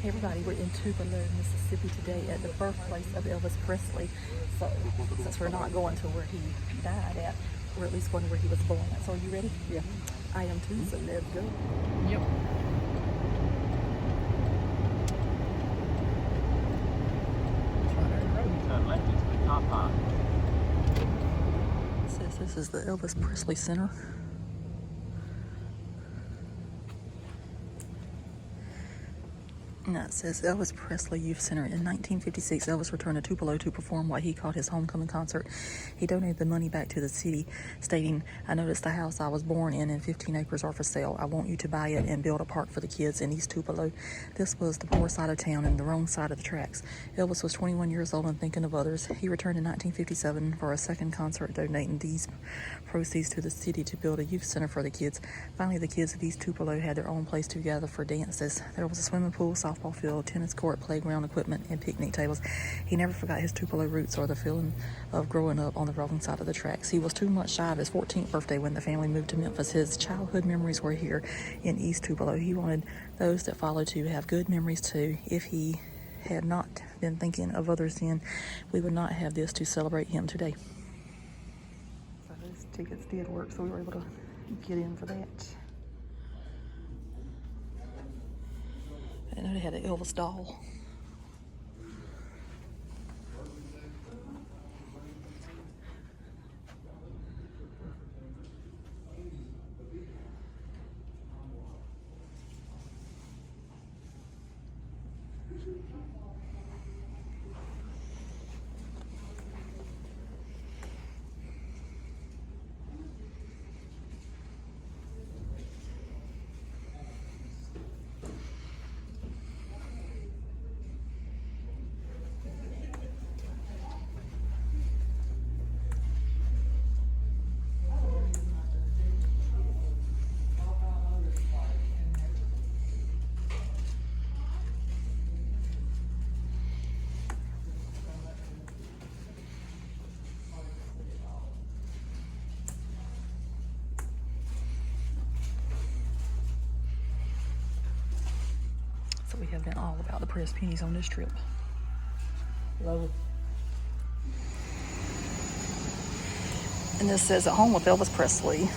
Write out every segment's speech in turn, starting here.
Hey everybody, we're in Tupelo, Mississippi today at the birthplace of Elvis Presley. So, since we're not going to where he died at, we're at least going to where he was born at. So, are you ready? Yeah. I am too, so let's go. Yep. It says this is the Elvis Presley Center. And that says Elvis Presley Youth Center. In 1956, Elvis returned to Tupelo to perform what he called his homecoming concert. He donated the money back to the city, stating, "I noticed the house I was born in and 15 acres are for sale. I want you to buy it and build a park for the kids in East Tupelo." This was the poor side of town and the wrong side of the tracks. Elvis was 21 years old and thinking of others. He returned in 1957 for a second concert, donating these proceeds to the city to build a youth center for the kids. Finally, the kids of East Tupelo had their own place to gather for dances. There was a swimming pool, softball field, tennis court, playground equipment, and picnic tables. He never forgot his Tupelo roots or the feeling of growing up on the wrong side of the tracks. He was 2 months shy of his 14th birthday when the family moved to Memphis. His childhood memories were here in East Tupelo. He wanted those that followed to have good memories too. If he had not been thinking of others then, we would not have this to celebrate him today. So those tickets did work, so we were able to get in for that. I know they had an Elvis doll. So we have been all about the pressed pennies on this trip. Love it. And this says, at home with Elvis Presley.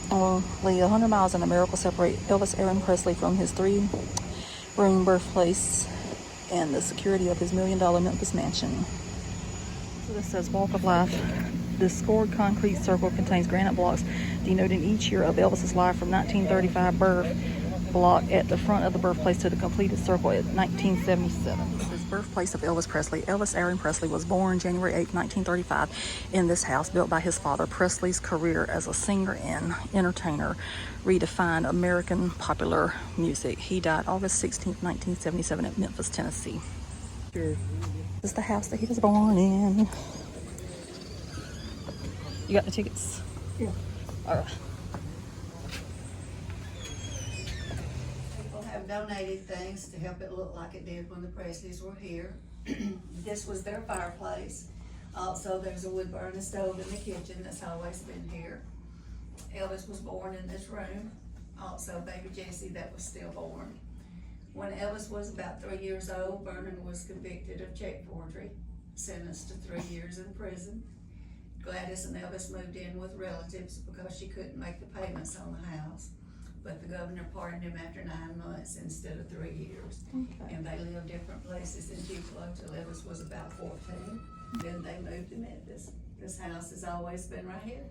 Only 100 miles in America separate Elvis Aaron Presley from his 3-room birthplace and the security of his $1 million Memphis mansion. So this says, walk of life. This scored concrete circle contains granite blocks denoting each year of Elvis's life from 1935 birth block at the front of the birthplace to the completed circle at 1977. This is birthplace of Elvis Presley. Elvis Aaron Presley was born January 8, 1935 in this house built by his father. Presley's career as a singer and entertainer redefined American popular music. He died August 16, 1977 at Memphis, Tennessee. This is the house that he was born in. You got the tickets? Yeah. All right. Have donated things to help it look like it did when the Presleys were here. This was their fireplace. Also, there's a wood burning stove in the kitchen that's always been here. Elvis was born in this room. Also, baby Jesse that was stillborn. When Elvis was about 3 years old, Vernon was convicted of check forgery, sentenced to 3 years in prison. Gladys and Elvis moved in with relatives because she couldn't make the payments on the house. But the governor pardoned him after 9 months instead of 3 years. Okay. And they lived different places in Tupelo till Elvis was about 14. Then they moved to Memphis. This house has always been right here.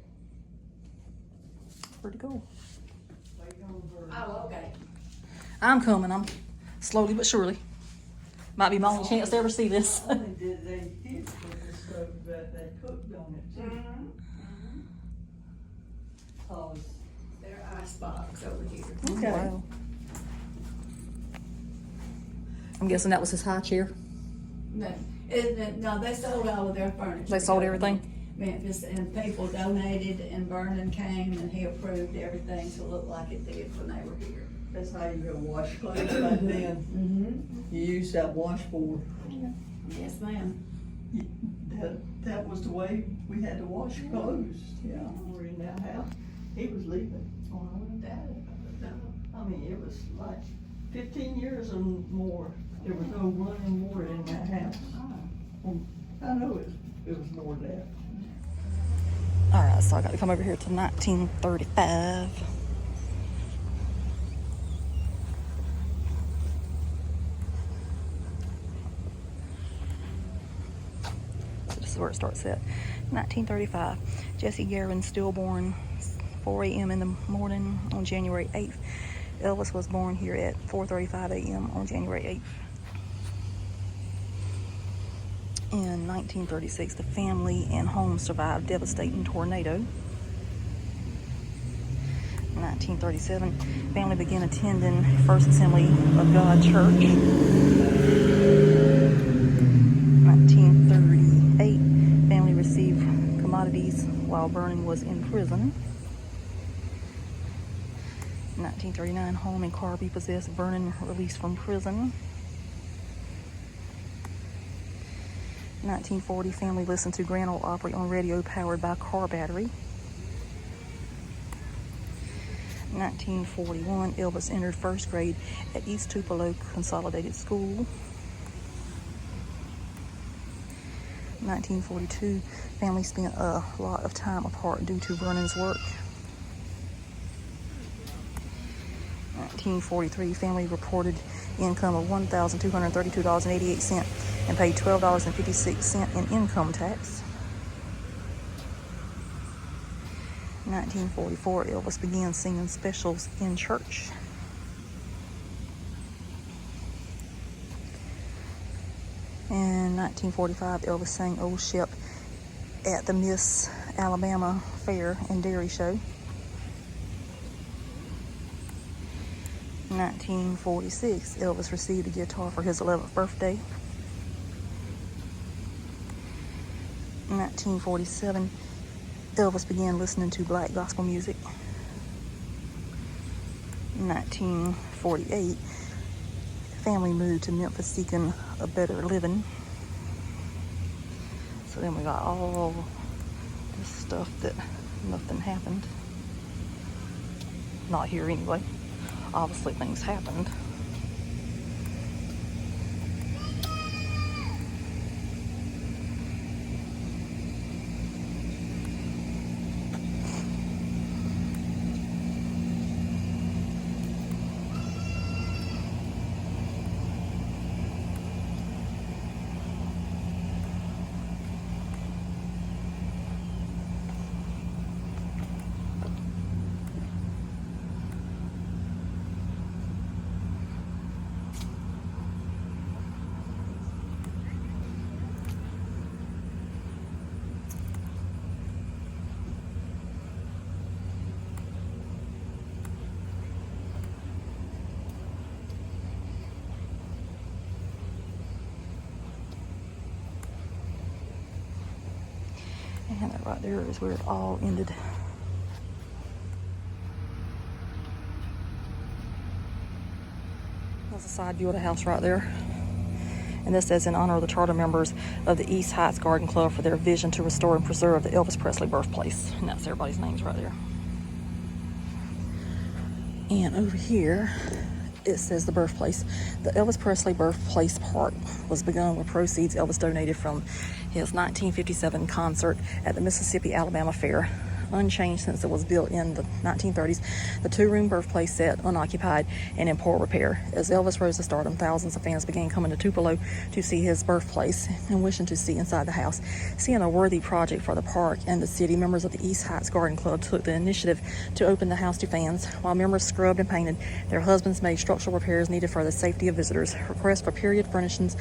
Where'd it go? Oh, okay. I'm coming. I'm slowly but surely. Might be my only chance to ever see this. Only did they did put the stove, but they cooked on it too. Cause Their ice box over here. Okay. Wow. I'm guessing that was his high chair. No, no, they sold all of their furniture. They sold everything? Memphis, and people donated, and Vernon came and he approved everything to look like it did when they were here. that's how you go wash clothes back then. You use that washboard. Yes, ma'am. That was the way we had to wash clothes. Yeah, we're in that house. He was leaving. Oh, I wouldn't doubt it. No. I mean, it was like 15 years and more, there was no running water in that house. I know it was more than that. All right, so I got to come over here to 1935. So this is where it starts at. 1935. Jesse Guerin, stillborn, 4 a.m. in the morning on January 8th. Elvis was born here at 4:35 a.m. on January 8th. In 1936, the family and home survived devastating tornado. 1937, family began attending First Assembly of God Church. 1938, family received commodities while Vernon was in prison. 1939, home and car repossessed, Vernon released from prison. 1940, family listened to Grand Ole Opry on radio powered by car battery. 1941, Elvis entered first grade at East Tupelo Consolidated School. 1942, family spent a lot of time apart due to Vernon's work. 1943, family reported income of $1,232.88 and paid $12.56 in income tax. 1944, Elvis began singing specials in church. In 1945, Elvis sang Old Ship at the Miss Alabama Fair and Dairy Show. 1946, Elvis received a guitar for his 11th birthday. 1947, Elvis began listening to black gospel music. 1948, family moved to Memphis seeking a better living. So then we got all this stuff that nothing happened. Not here anyway. Obviously things happened. And that right there is where it all ended. There's a side view of the house right there. And this says, in honor of the charter members of the East Heights Garden Club for their vision to restore and preserve the Elvis Presley birthplace. And that's everybody's names right there. And over here, it says the birthplace. The Elvis Presley Birthplace Park was begun with proceeds Elvis donated from his 1957 concert at the Mississippi Alabama Fair. Unchanged since it was built in the 1930s, the two-room birthplace sat unoccupied and in poor repair. As Elvis rose to stardom, thousands of fans began coming to Tupelo to see his birthplace and wishing to see inside the house. Seeing a worthy project for the park and the city, members of the East Heights Garden Club took the initiative to open the house to fans. While members scrubbed and painted, their husbands made structural repairs needed for the safety of visitors. Requests for period furnishings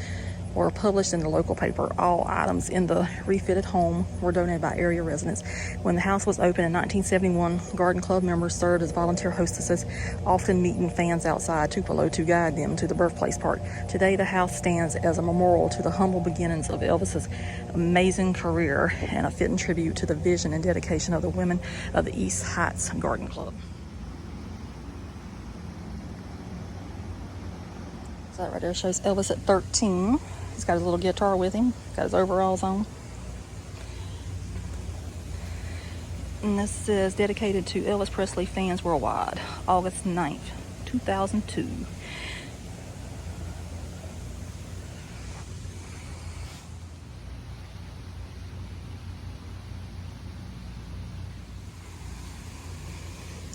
were published in the local paper. All items in the refitted home were donated by area residents. When the house was opened in 1971, Garden Club members served as volunteer hostesses, often meeting fans outside Tupelo to guide them to the birthplace park. Today, the house stands as a memorial to the humble beginnings of Elvis's amazing career and a fitting tribute to the vision and dedication of the women of the East Heights Garden Club. So that right there shows Elvis at 13. He's got his little guitar with him, got his overalls on. And this says, dedicated to Elvis Presley fans worldwide, August 9th, 2002.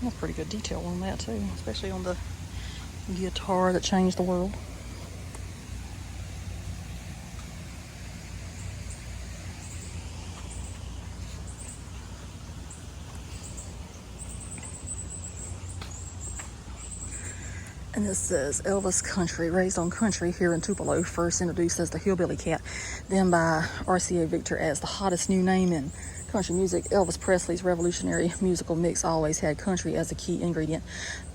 That's pretty good detail on that too, especially on the guitar that changed the world. And this says Elvis Country, raised on country here in Tupelo, first introduced as the Hillbilly Cat, then by RCA Victor as the hottest new name in country music. Elvis Presley's revolutionary musical mix always had country as a key ingredient.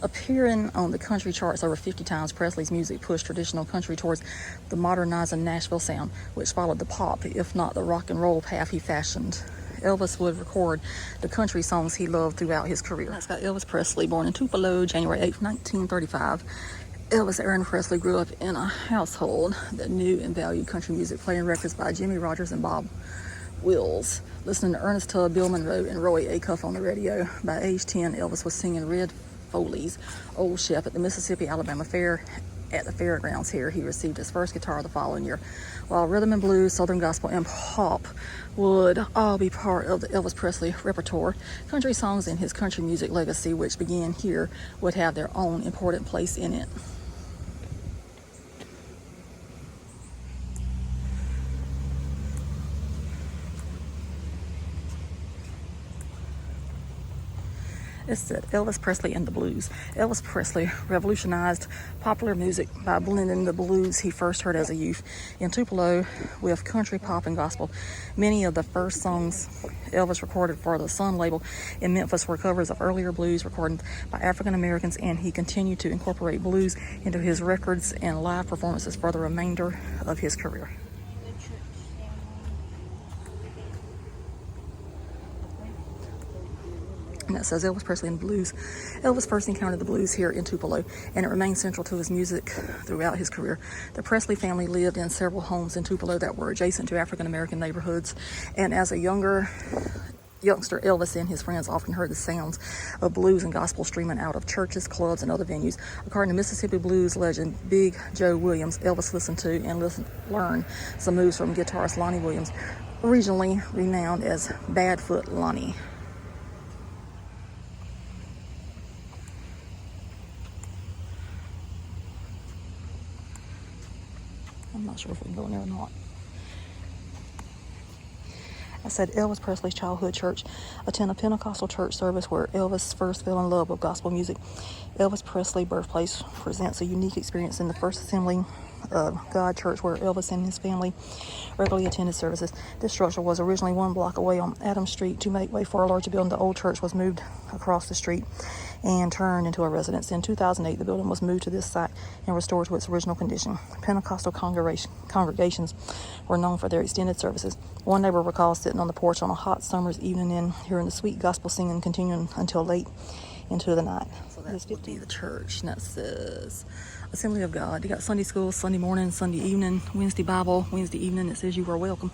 Appearing on the country charts over 50 times, Presley's music pushed traditional country towards the modernizing Nashville sound, which followed the pop, if not the rock and roll path he fashioned. Elvis would record the country songs he loved throughout his career. That's got Elvis Presley, born in Tupelo, January 8, 1935. Elvis Aaron Presley grew up in a household that knew and valued country music, playing records by Jimmy Rogers and Bob Wills, listening to Ernest Tubb, Bill Monroe, and Roy Acuff on the radio. By age 10, Elvis was singing Red Foley's Old Shep at the Mississippi-Alabama Fair. At the fairgrounds here, he received his first guitar the following year. While rhythm and blues, southern gospel, and pop would all be part of the Elvis Presley repertoire, country songs in his country music legacy, which began here, would have their own important place in it. It said Elvis Presley and the Blues. Elvis Presley revolutionized popular music by blending the blues he first heard as a youth in Tupelo with country, pop, and gospel. Many of the first songs Elvis recorded for the Sun label in Memphis were covers of earlier blues recorded by African Americans, and he continued to incorporate blues into his records and live performances for the remainder of his career. And that says Elvis Presley and the Blues. Elvis first encountered the blues here in Tupelo, and it remained central to his music throughout his career. The Presley family lived in several homes in Tupelo that were adjacent to African American neighborhoods, and as a youngster, Elvis and his friends often heard the sounds of blues and gospel streaming out of churches, clubs, and other venues. According to Mississippi blues legend Big Joe Williams, Elvis listened to and learned some moves from guitarist Lonnie Williams, regionally renowned as Badfoot Lonnie. I'm not sure if we can go in there or not. I said Elvis Presley's childhood church. Attend a Pentecostal church service where Elvis first fell in love with gospel music. Elvis Presley Birthplace presents a unique experience in the First Assembly of God Church where Elvis and his family regularly attended services. This structure was originally 1 block away on Adams Street. To make way for a larger building, the old church was moved across the street and turned into a residence. In 2008, the building was moved to this site and restored to its original condition. Pentecostal congregations were known for their extended services. One neighbor recalls sitting on the porch on a hot summer's evening and hearing the sweet gospel singing continuing until late into the night. So that would be the church, and that says Assembly of God. You got Sunday school, Sunday morning, Sunday evening, Wednesday Bible, Wednesday evening. It says you are welcome.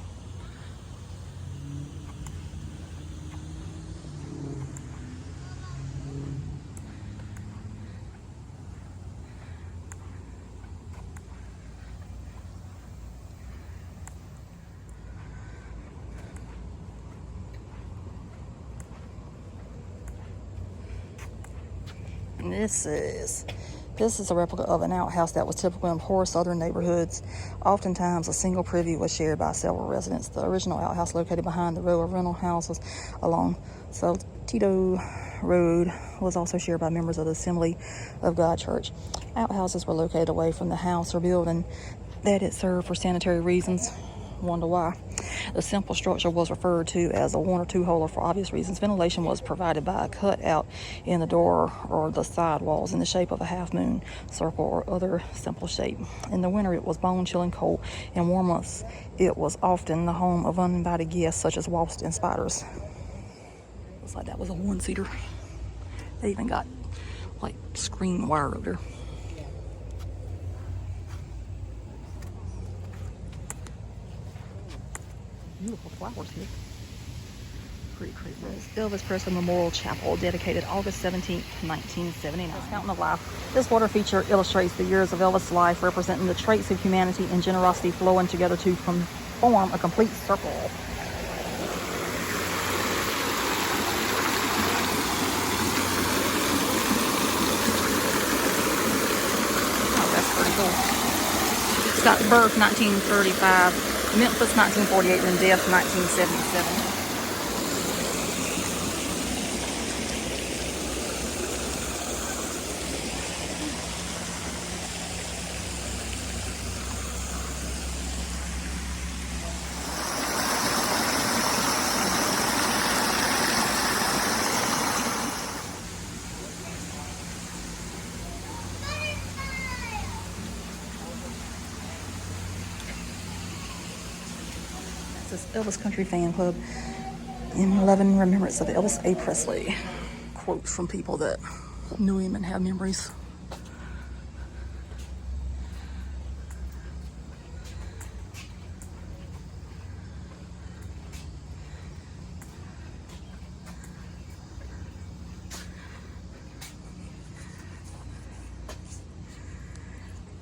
And this is a replica of an outhouse that was typical in poor southern neighborhoods. Oftentimes, a single privy was shared by several residents. The original outhouse, located behind the row of rental houses along Saltillo Road, was also shared by members of the Assembly of God Church. Outhouses were located away from the house or building that it served for sanitary reasons. Wonder why. The simple structure was referred to as a 1 or 2 holer for obvious reasons. Ventilation was provided by a cutout in the door or the side walls in the shape of a half moon, circle, or other simple shape. In the winter, it was bone-chilling cold. In warm months, it was often the home of uninvited guests such as wasps and spiders. Looks like that was a 1-seater. They even got like screen wire over there. Beautiful flowers here. Pretty crazy. Elvis Presley Memorial Chapel, dedicated August 17, 1979. Fountain of Life. This water feature illustrates the years of Elvis' life, representing the traits of humanity and generosity flowing together to form a complete circle. Cool. It's got birth 1935, Memphis 1948, and death 1977. This Elvis Country Fan Club in loving remembrance of Elvis A. Presley. Quotes from people that knew him and have memories.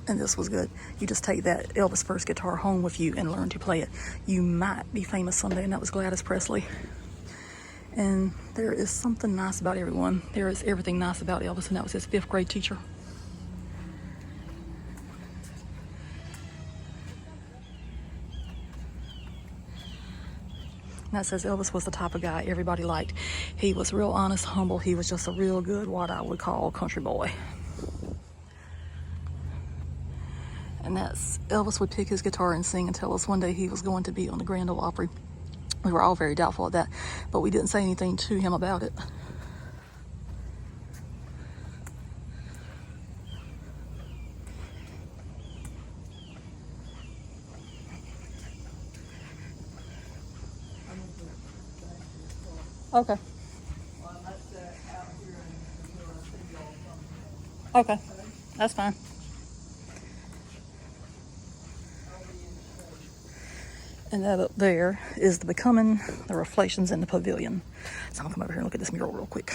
And this was good. You just take that Elvis first guitar home with you and learn to play it. You might be famous someday, and that was Gladys Presley. And there is something nice about everyone. There is everything nice about Elvis, and that was his 5th grade teacher. And that says Elvis was the type of guy everybody liked. He was real honest, humble. He was just a real good, what I would call, country boy. And that's Elvis would pick his guitar and sing and tell us one day he was going to be on the Grand Ole Opry. We were all very doubtful of that, but we didn't say anything to him about it. Okay. Okay, that's fine. And that up there is the Becoming, the Reflections in the Pavilion. So I'm gonna come over here and look at this mural real quick.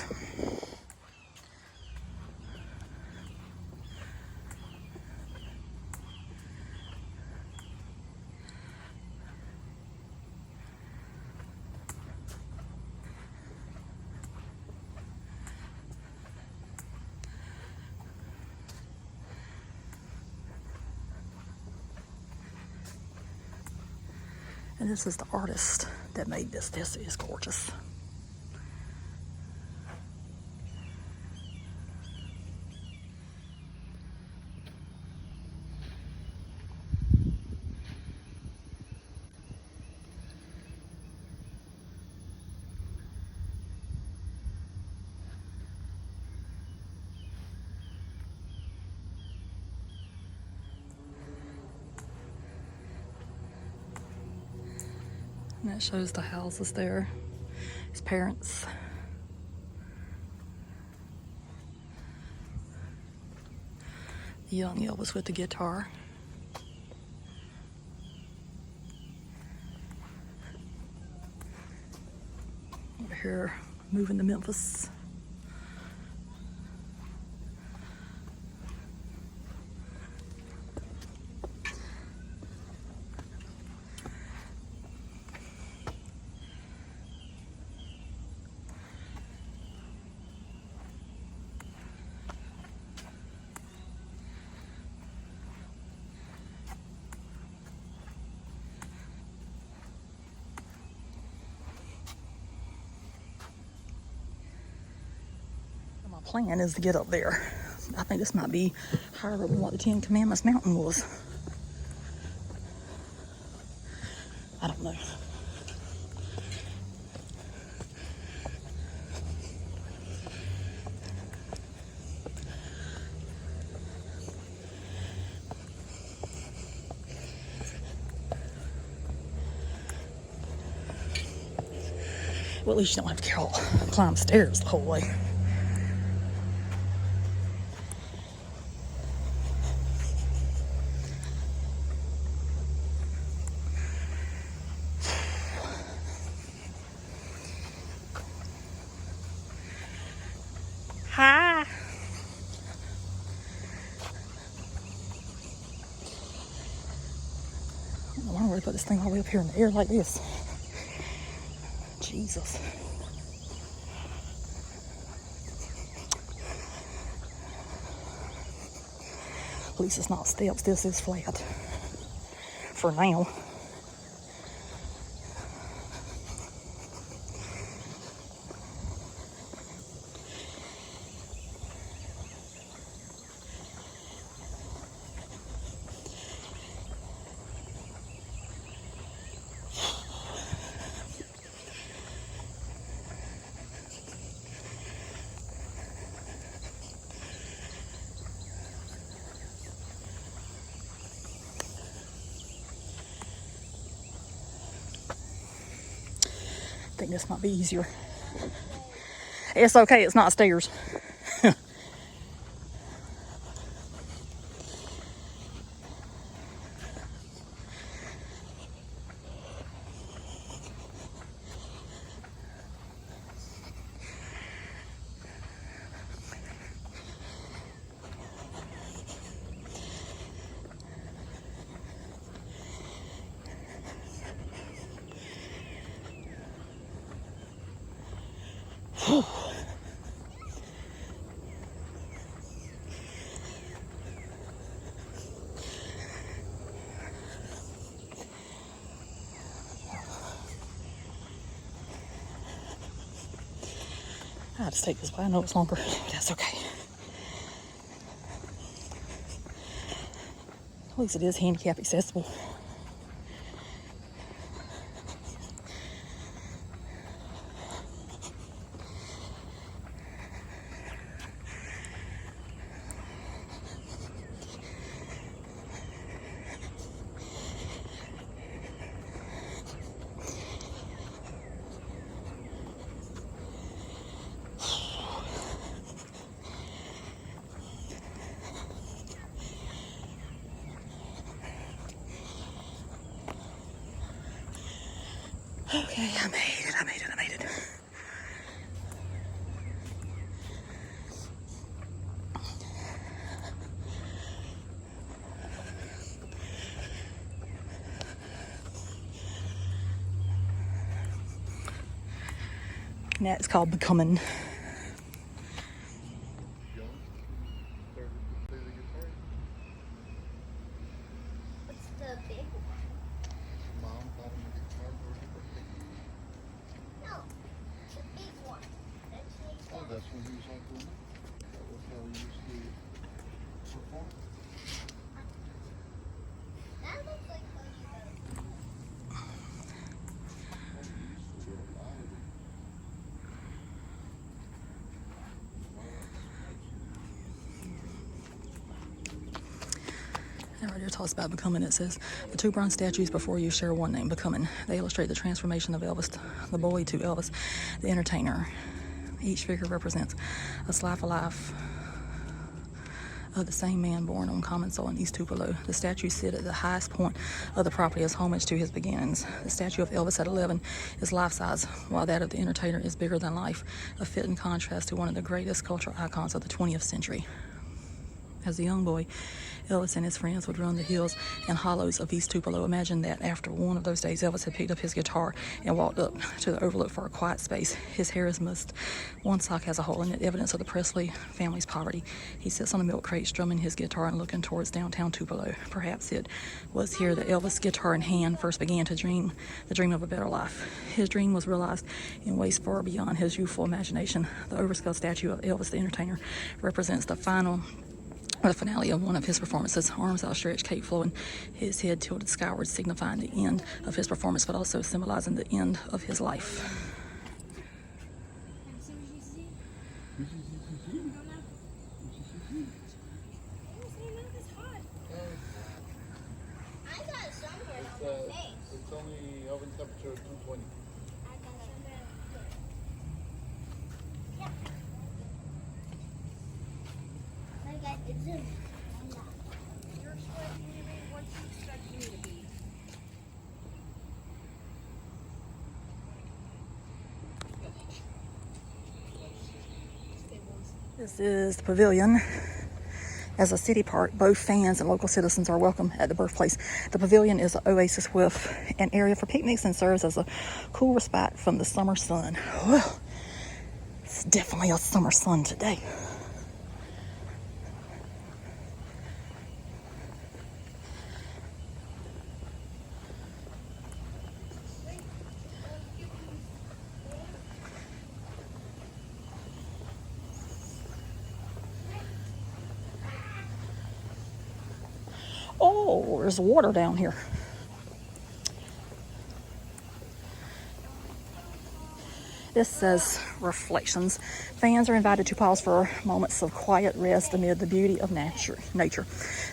And this is the artist that made this. This is gorgeous. And that shows the houses there, his parents. The young Elvis with the guitar. Over here, moving to Memphis. Plan is to get up there. I think this might be higher than what the 10 Commandments mountain was. I don't know. Well, at least you don't have to climb stairs the whole way. Hi. I don't know why I'm going to put this thing all the way up here in the air like this. Jesus. At least it's not steps. This is flat. For now. I think this might be easier. It's okay, it's not stairs. I had to take this way. I know it's longer, but that's okay. At least it is handicap accessible. Okay, I made it. And that's called Becoming. What's the big one? Mom bought him a guitar for his birthday. No, the big one. That's the Oh, that's when he was like one. That was how he used to perform. That looks like how you go. Oh, he used to do a lot of it. And right here it talks about becoming. It says, the two bronze statues before you share one name, Becoming. They illustrate the transformation of Elvis, the boy, to Elvis, the entertainer. Each figure represents a slice of life of the same man born on common soil in East Tupelo. The statues sit at the highest point of the property as homage to his beginnings. The statue of Elvis at 11 is life-size, while that of the entertainer is bigger than life, a fitting contrast to one of the greatest cultural icons of the 20th century. As a young boy, Elvis and his friends would run the hills and hollows of East Tupelo. Imagine that after one of those days, Elvis had picked up his guitar and walked up to the overlook for a quiet space. His hair is mussed. One sock has a hole in it, evidence of the Presley family's poverty. He sits on a milk crate, strumming his guitar and looking towards downtown Tupelo. Perhaps it was here that Elvis, guitar in hand, first began to dream the dream of a better life. His dream was realized in ways far beyond his youthful imagination. The overskulled statue of Elvis the entertainer represents the finale of one of his performances, arms outstretched, cape flowing, his head tilted skyward, signifying the end of his performance, but also symbolizing the end of his life. I got a sunburn on my face. It's only oven temperature 220. I got a sunburn. Yeah. I got the zoom. You're expecting me to be what you expect me to be. This is the pavilion. As a city park, both fans and local citizens are welcome at the Birthplace. The pavilion is an oasis with an area for picnics and serves as a cool respite from the summer sun. Well, it's definitely a summer sun today. Oh, there's water down here. This says reflections. Fans are invited to pause for moments of quiet rest amid the beauty of nature.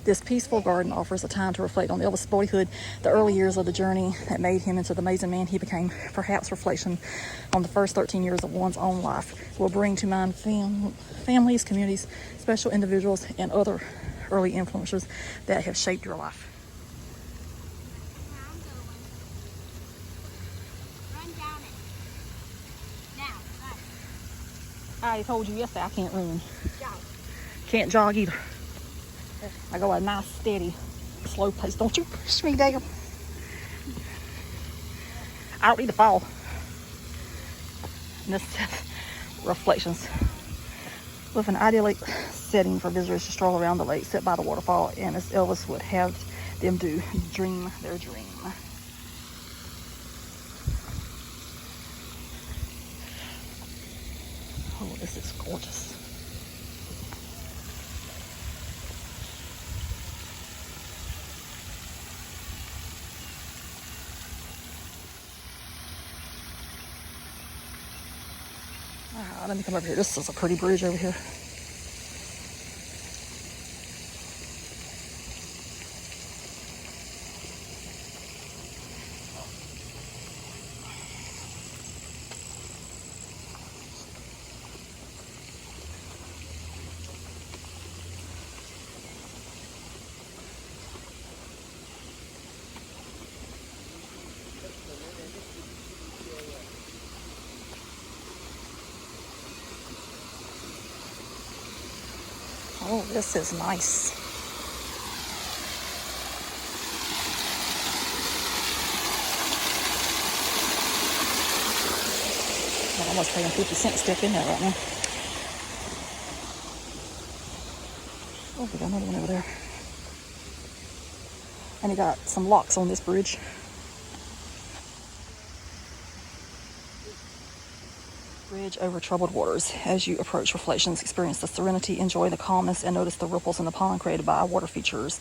This peaceful garden offers a time to reflect on Elvis' boyhood, the early years of the journey that made him into the amazing man he became. Perhaps reflection on the first 13 years of one's own life will bring to mind families, communities, special individuals, and other early influencers that have shaped your life. Run down it. Now, run. I told you yesterday I can't run. Jog. Can't jog either. I go at a nice, steady, slow pace. Don't you push me, Dale. I don't need to fall. And this says reflections. With an idyllic setting for visitors to stroll around the lake, sit by the waterfall, and as Elvis would have them do, dream their dream. Oh, this is gorgeous. Let me come over here. This is a pretty bridge over here. Oh, this is nice. I'm almost paying 50 cents to step in there right now. Oh, we got another one over there. And he got some locks on this bridge. Bridge over troubled waters. As you approach reflections, experience the serenity, enjoy the calmness, and notice the ripples in the pond created by water features.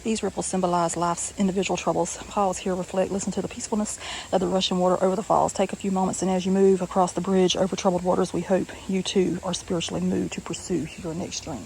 These ripples symbolize life's individual troubles. Pause here, reflect, listen to the peacefulness of the rushing water over the falls. Take a few moments, and as you move across the bridge over troubled waters, we hope you too are spiritually moved to pursue your next dream.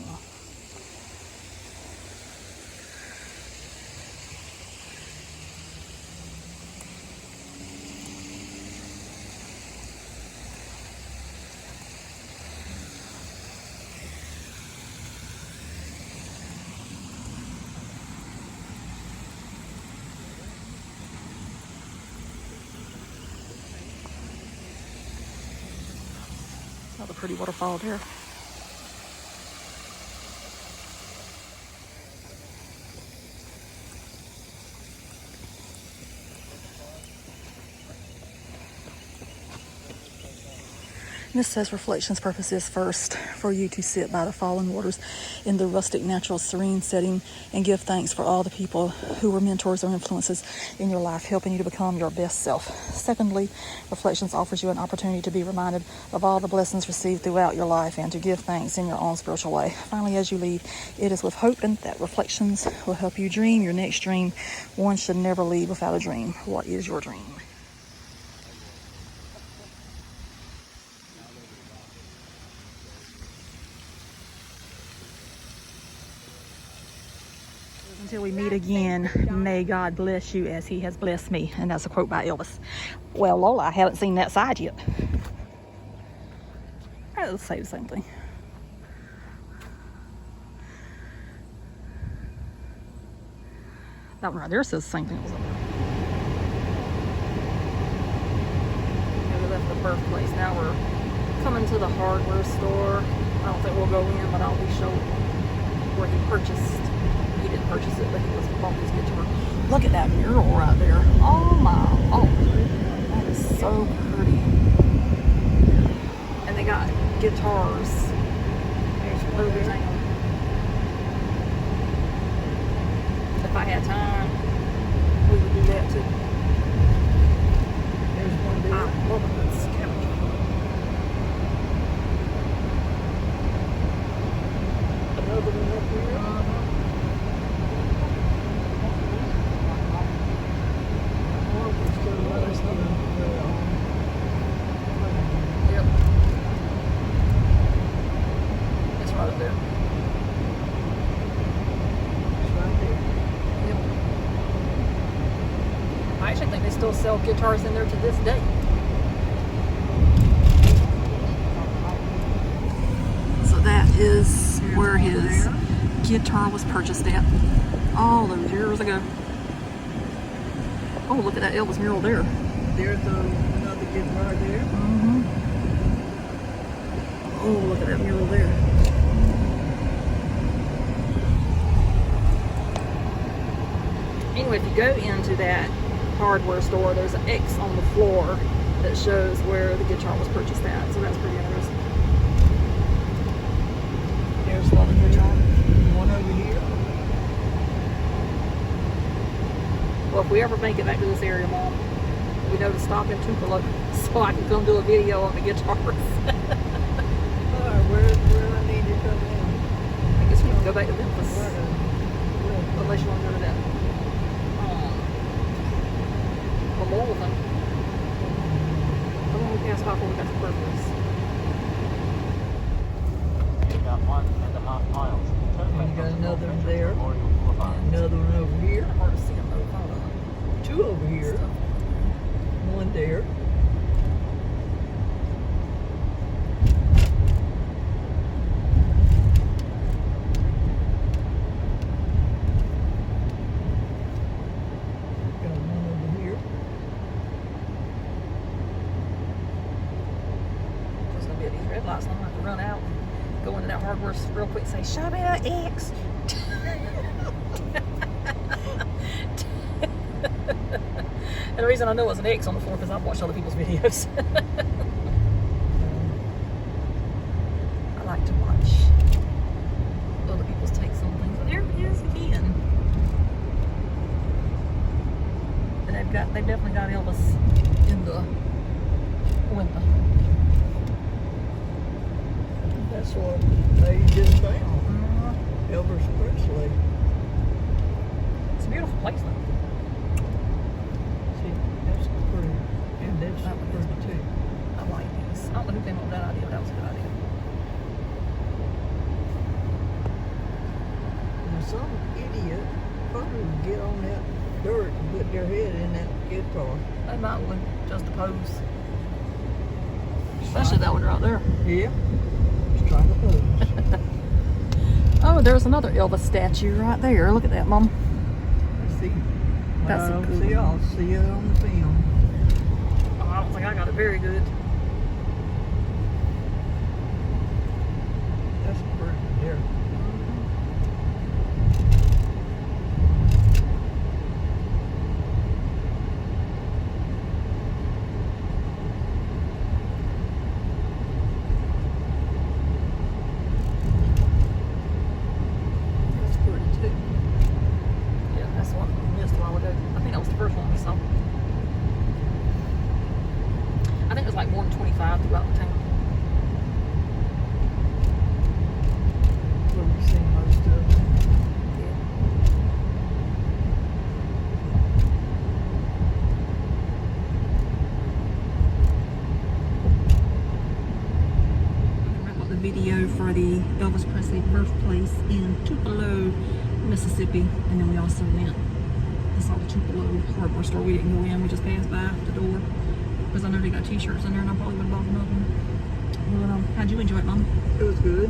Another pretty waterfall there. This says reflections purpose is first for you to sit by the fallen waters in the rustic, natural, serene setting and give thanks for all the people who were mentors or influences in your life, helping you to become your best self. Secondly, reflections offers you an opportunity to be reminded of all the blessings received throughout your life and to give thanks in your own spiritual way. Finally, as you leave, it is with hope and that reflections will help you dream your next dream. One should never leave without a dream. What is your dream? Until we meet again, may God bless you as he has blessed me. And that's a quote by Elvis. Well, Lola, I haven't seen that side yet. Let's say the same thing. That one right there says the same thing. We left the birthplace. Now we're coming to the hardware store. I don't think we'll go in, but I'll be showing where he purchased. He didn't purchase it, but he was bought his guitar. Look at that mural right there. Oh my, oh, that is so pretty. And they got guitars over town. If I had time, we would do that too. There's one there. I love this scavenger. Another one up here. I actually think they still sell guitars in there to this day. So that is where his guitar was purchased at all those years ago. Oh, look at that Elvis mural there. There's another guitar there. Mm-hmm. Oh, look at that mural there. Anyway, if you go into that hardware store, there's an X on the floor that shows where the guitar was purchased at. So that's pretty interesting. There's another guitar. One over here. Well, if we ever make it back to this area, Mom, we know to stop in Tupelo so I can come do a video on the guitars. Alright, where I need to come in? I guess we can go back to Memphis. Where to- Unless you want to go to that memorial thing. Come on, we passed by before we got to Birthplace. About 1.5 miles. Turn And left you got onto another North one there. Memorial Boulevard. Another one over here. Hard to see them though. Two over here. One there. Got one over here. There's gonna be at these red lights, and I'm gonna have to run out and go into that hardware real quick and say, show me that X. And the reason I know it's an X on the floor because I've watched other people's videos. I like to watch other people's takes on things. There it is again. And they've definitely got Elvis in the window. That's what they just found. Elvis Presley. It's a beautiful place though. See, that's pretty. And that's pretty too. I like these. I don't know who came up with that idea, but that was a good idea. Now some idiot probably would get on that dirt and put their head in that guitar. They might would just to pose. Especially that one right there. Yeah. Just trying to pose. Oh, there's another Elvis statue right there. Look at that, Mom. Let's see. That's I a don't good see. I'll see it on the film. Oh, I don't think I got it very good. That's pretty there. That's pretty too. Yeah, that's the one we missed a while ago. I think that was the first one we saw. I think it was like more than 25 throughout the town. Well, we've seen most of it. Wrap up the video for the Elvis Presley Birthplace in Tupelo, Mississippi, and then we also went and saw the Tupelo hardware store. We didn't go in, we just passed by the door because I know they got t-shirts in there and I probably would have bought another one. Well, how'd you enjoy it, Mom? It was good.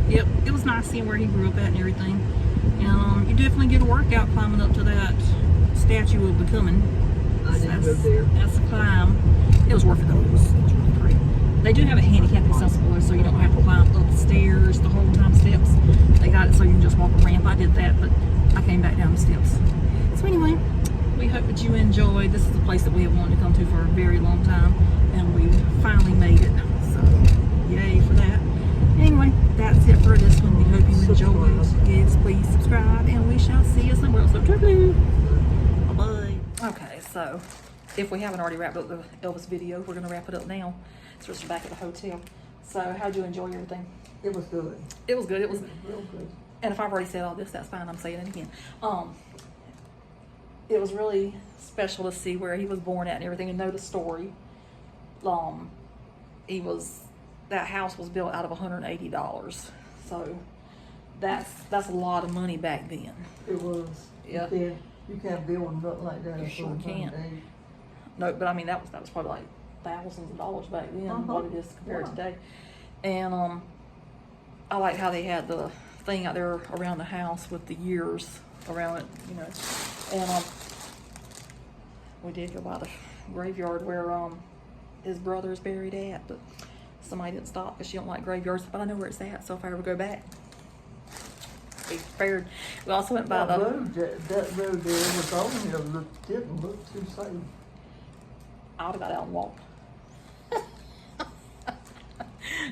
Yep, it was nice seeing where he grew up at and everything. And you definitely get a workout climbing up to that statue of becoming. I didn't go there. That's a climb. It was worth it though. It was really pretty. They do have it handicap accessible though, so you don't have to climb up the stairs the whole time steps. They got it so you can just walk a ramp. I did that, but I came back down the steps. So anyway, we hope that you enjoyed. This is a place that we have wanted to come to for a very long time, and we finally made it. So yay for that. Anyway, that's it for this one. We hope you enjoyed. Yes, please subscribe, and we shall see you somewhere else. So, bye-bye. Okay, so if we haven't already wrapped up the Elvis video, we're going to wrap it up now. So we're back at the hotel. So how'd you enjoy everything? It was good. It was good. It was, Real good. and if I've already said all this, that's fine. I'm saying it again. It was really special to see where he was born at and everything, and know the story. That house was built out of $180, so that's a lot of money back then. It was. Yeah. Then You can't build nothing like that. You up sure on one can't. day. No, but I mean that was probably like thousands of dollars back then, what it is compared to Yeah. today. And I like how they had the thing out there around the house with the years around it, you know. And we did go by the graveyard where his brother is buried at, but somebody didn't stop because she don't like graveyards. But I know where it's at, so if I ever go back, be prepared. We also went by That the road, that road there was on here, didn't look too safe. I would have got out and walked.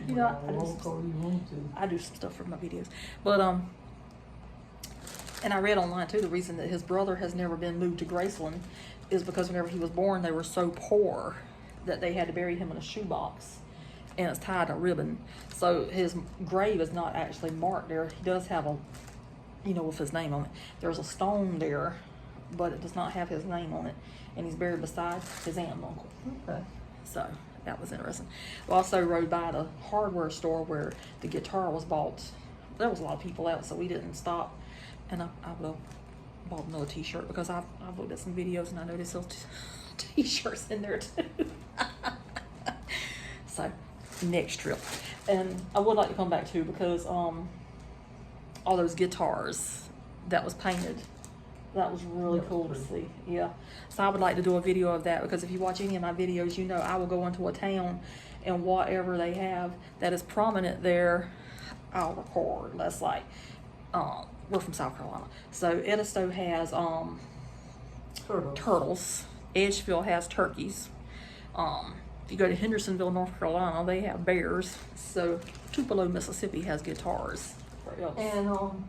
You know, I won't call you want to. I do some stuff for my videos, but and I read online too, the reason that his brother has never been moved to Graceland is because whenever he was born, they were so poor that they had to bury him in a shoebox, and it's tied a ribbon. So his grave is not actually marked there. He does have a, you know, with his name on it. There's a stone there, but it does not have his name on it, and he's buried beside his aunt and uncle. Okay. So that was interesting. We also rode by the hardware store where the guitar was bought. There was a lot of people out, so we didn't stop. And I would have bought another t-shirt because I've looked at some videos and I know they sell t-shirts in there too. So next trip. And I would like to come back too because all those guitars that was painted, that was really That was cool to pretty. see. Yeah. So I would like to do a video of that because if you watch any of my videos, you know I will go into a town and whatever they have that is prominent there, I'll record. That's like, we're from South Carolina. So Edisto has turtles. Edgeville has turkeys. If you go to Hendersonville, North Carolina, they have bears. So Tupelo, Mississippi has guitars. Where else? And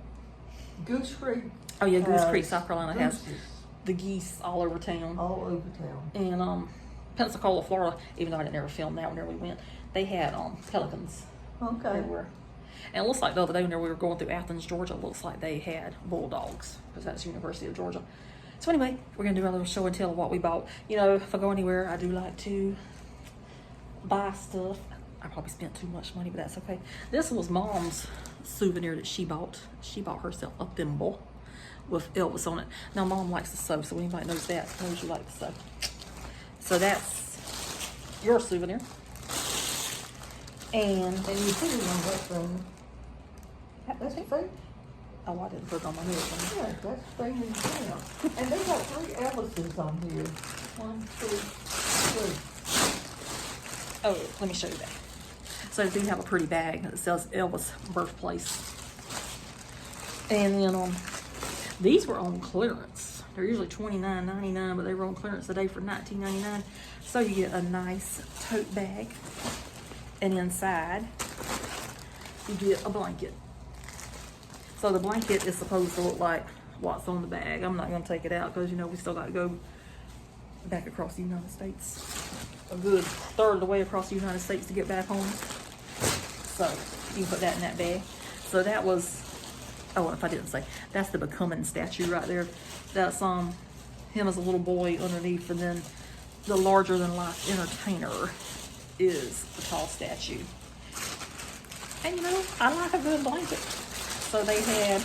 Goose Creek. Oh yeah, Goose has Creek, South Carolina has gooses the geese all over town. all over town. And Pensacola, Florida, even though I didn't ever film that whenever we went, they had pelicans Okay. everywhere. And it looks like the other day whenever we were going through Athens, Georgia, it looks like they had bulldogs because that's University of Georgia. So anyway, we're gonna do a little show and tell of what we bought. You know, if I go anywhere, I do like to buy stuff. I probably spent too much money, but that's okay. This was Mom's souvenir that she bought. She bought herself a thimble with Elvis on it. Now Mom likes to sew, so anybody knows that knows you like to sew. So that's your souvenir. And And you put it on that thing. That's fake. oh, I didn't put it on my new one. Yeah, that's thing in town. And they got 3 Elvises on here. 1, 2, 3. Oh, let me show you that. So they do have a pretty bag that says Elvis Birthplace. And then these were on clearance. They're usually $29.99, but they were on clearance today for $19.99. So you get a nice tote bag. And inside, you get a blanket. So the blanket is supposed to look like what's on the bag. I'm not gonna take it out because you know we still got to go back across the United States. A good third of the way across the United States to get back home. So you can put that in that bag. So that was, oh, if I didn't say, that's the Becoming statue right there. That's him as a little boy underneath, and then the larger than life entertainer is the tall statue. And you know, I like a good blanket. So they had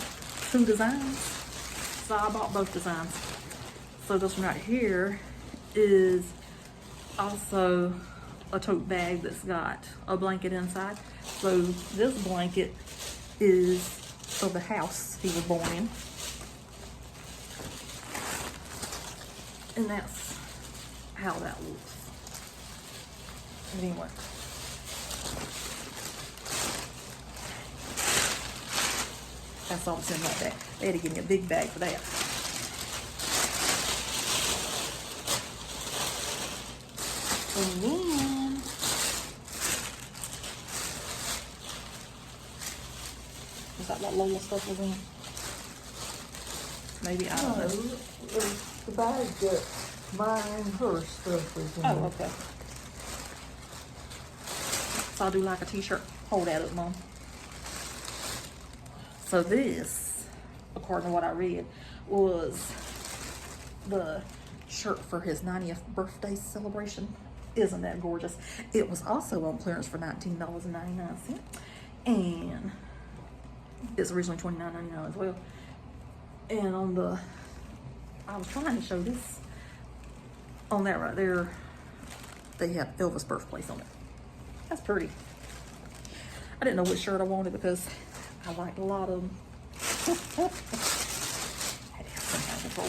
2 designs. So I bought both designs. So this one right here is also a tote bag that's got a blanket inside. So this blanket is of the house he was born in. And that's how that looks. But anyway. That's all that's in that bag. They had to give me a big bag for that. And then is that what Lola stuff was in? Maybe, I don't No, know. it was the bag that mine and her stuff was in. Oh, okay. So I'll do like a t-shirt. Hold that up, Mom. So this, according to what I read, was the shirt for his 90th birthday celebration. Isn't that gorgeous? It was also on clearance for $19.99. And it's originally $29.99 as well. And on the I was trying to show this. On that right there, they have Elvis Birthplace on it. That's pretty. I didn't know which shirt I wanted because I liked a lot of them. Had to have some kind of control.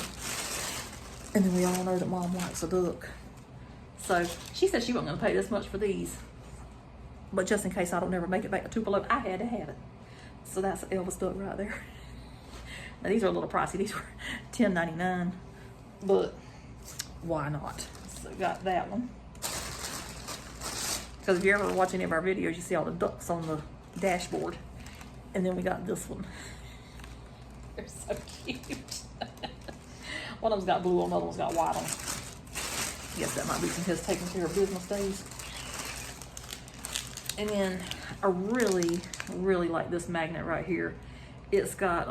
And then we all know that Mom likes a duck. So she said she wasn't going to pay this much for these. But just in case I don't ever make it back to Tupelo, I had to have it. So that's an Elvis duck right there. Now these are a little pricey. These were $10.99. But why not? So got that one. Because if you ever watch any of our videos, you see all the ducks on the dashboard. And then we got this one. They're so cute. One of them's got blue on, the other one's got white on. Guess that might be from his taking care of business days. And then I really, really like this magnet right here. It's got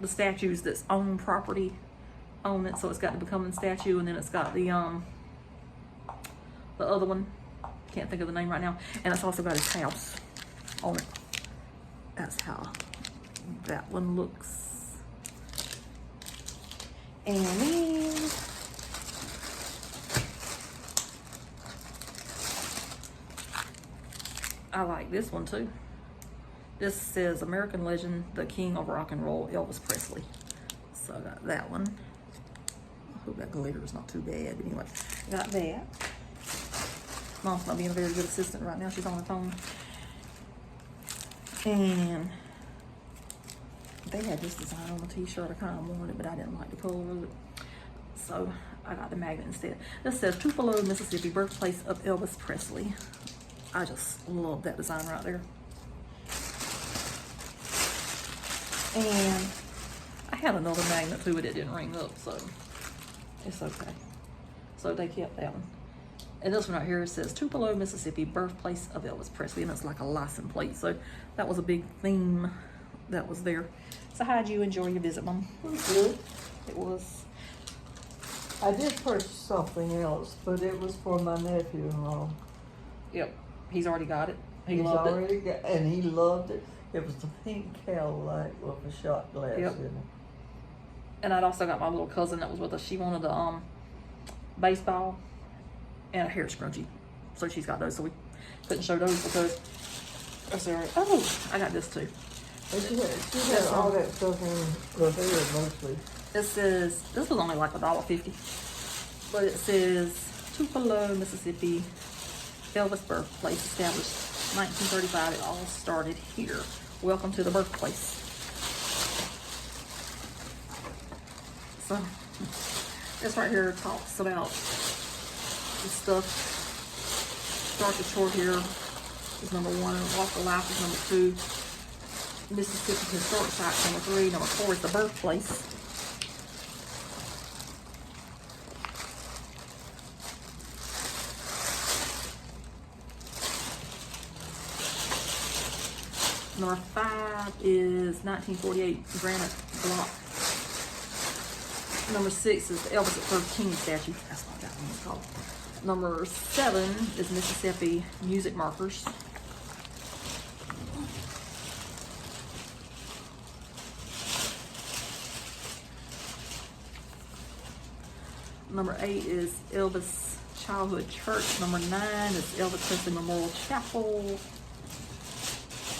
the statues that's own property on it, so it's got the becoming statue, and then it's got the other one. Can't think of the name right now. And it's also got his house on it. That's how that one looks. And then I like this one too. This says American legend, the king of rock and roll, Elvis Presley. So I got that one. I hope that glitter is not too bad. But anyway, got that. Mom's not being a very good assistant right now. She's on the phone. And they had this design on the t-shirt. I kind of wanted it, but I didn't like the color of it. So I got the magnet instead. This says Tupelo, Mississippi, birthplace of Elvis Presley. I just love that design right there. And I had another magnet too, but it didn't ring up, so it's okay. So they kept that one. And this one right here says Tupelo, Mississippi, birthplace of Elvis Presley, and it's like a license plate. So that was a big theme that was there. So how'd you enjoy your visit, Mom? It was good. It was. I did purchase something else, but it was for my nephew-in-law. Yep, he's already got it. He He's loved it. already got, and he loved it. It was the pink Cadillac with a shot glass Yep. in it. And I'd also got my little cousin that was with us. She wanted the baseball and a hair scrunchie. So she's got those. So we couldn't show those because I said, oh, I got this too. And she had all that stuff in the bed mostly. It says, this was only like $1.50. But it says Tupelo, Mississippi, Elvis birthplace, established 1935. It all started here. Welcome to the birthplace. So this right here talks about the stuff. Start the chore here is number 1. Walk of Life is number 2. Mississippi Historic Sites number 3. Number 4 is the birthplace. Number 5 is 1948 granite block. Number 6 is the Elvis at 13 statue. That's what that one is called. Number 7 is Mississippi music markers. Number 8 is Elvis Childhood Church. Number 9 is Elvis Presley Memorial Chapel.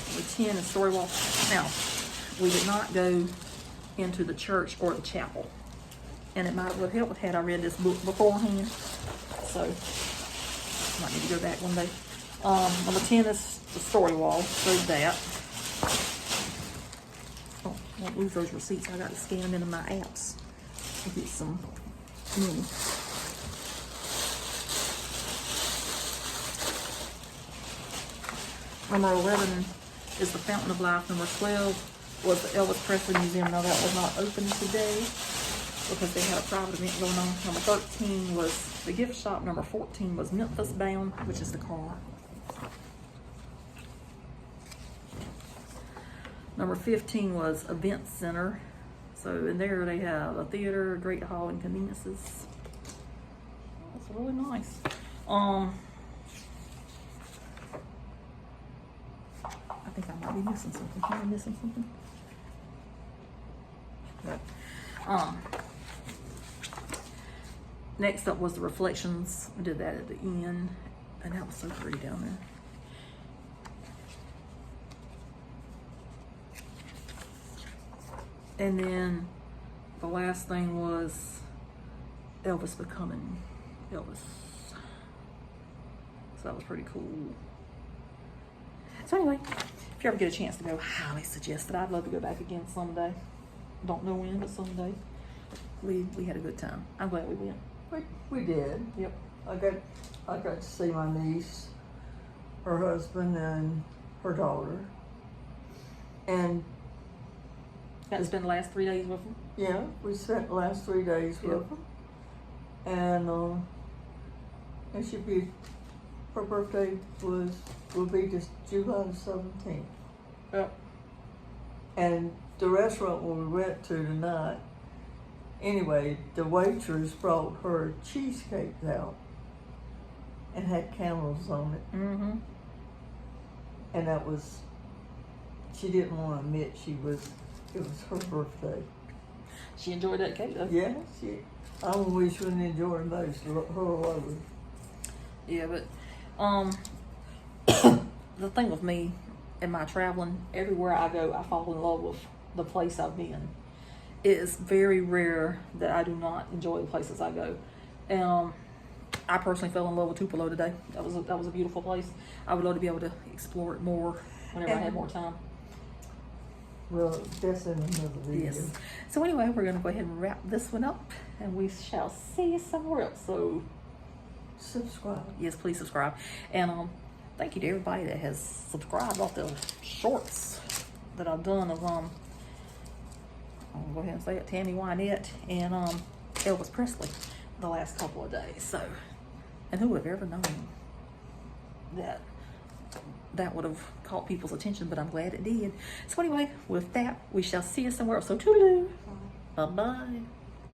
Number 10 is Story Wall. Now, we did not go into the church or the chapel. And it might have helped had I read this book beforehand. So, might need to go back one day. Number 10 is the Story Wall. So that. Oh, I won't lose those receipts. I got to scan them into my apps to get some money. Number 11 is the Fountain of Life. Number 12 was the Elvis Presley Museum. Now that was not open today because they had a private event going on. Number 13 was the gift shop. Number 14 was Memphis Bound, which is the car. Number 15 was Event Center. So in there they have a theater, a great hall, and conveniences. That's really nice. I think I might be missing something. Am I missing something? No. Next up was the reflections. We did that at the end, and that was so pretty down there. And then the last thing was Elvis becoming Elvis. So that was pretty cool. So anyway, if you ever get a chance to go, I highly suggest it. I'd love to go back again someday. Don't know when, but someday. We had a good time. I'm glad we went. We did. Yep. I got to see my niece, her husband, and her daughter. And Got to spend the last 3 days with them. yeah, we spent the last 3 days with Yep. them. And she'll be, her birthday will be just July the 17th. Yep. And the restaurant where we went to tonight, anyway, the waitress brought her cheesecake out and had candles on it. Mm-hmm. And that was, she didn't want to admit it was her birthday. She enjoyed that cake though. Yeah, I don't wish she wouldn't enjoy it most, her alone. Yeah, but the thing with me and my traveling, everywhere I go, I fall in love with the place I've been. It is very rare that I do not enjoy the places I go. I personally fell in love with Tupelo today. That was a beautiful place. I would love to be able to explore it more whenever I had more time. Well, that's in another video. Yes. So anyway, we're gonna go ahead and wrap this one up, and we shall see you somewhere else. So Subscribe. yes, please subscribe, and thank you to everybody that has subscribed off the shorts that I've done of I'll go ahead and say it, Tammy Wynette and Elvis Presley the last couple of days. So, and who would have ever known that would have caught people's attention, but I'm glad it did. So anyway, with that, we shall see you somewhere else. So toodaloo. Bye-bye.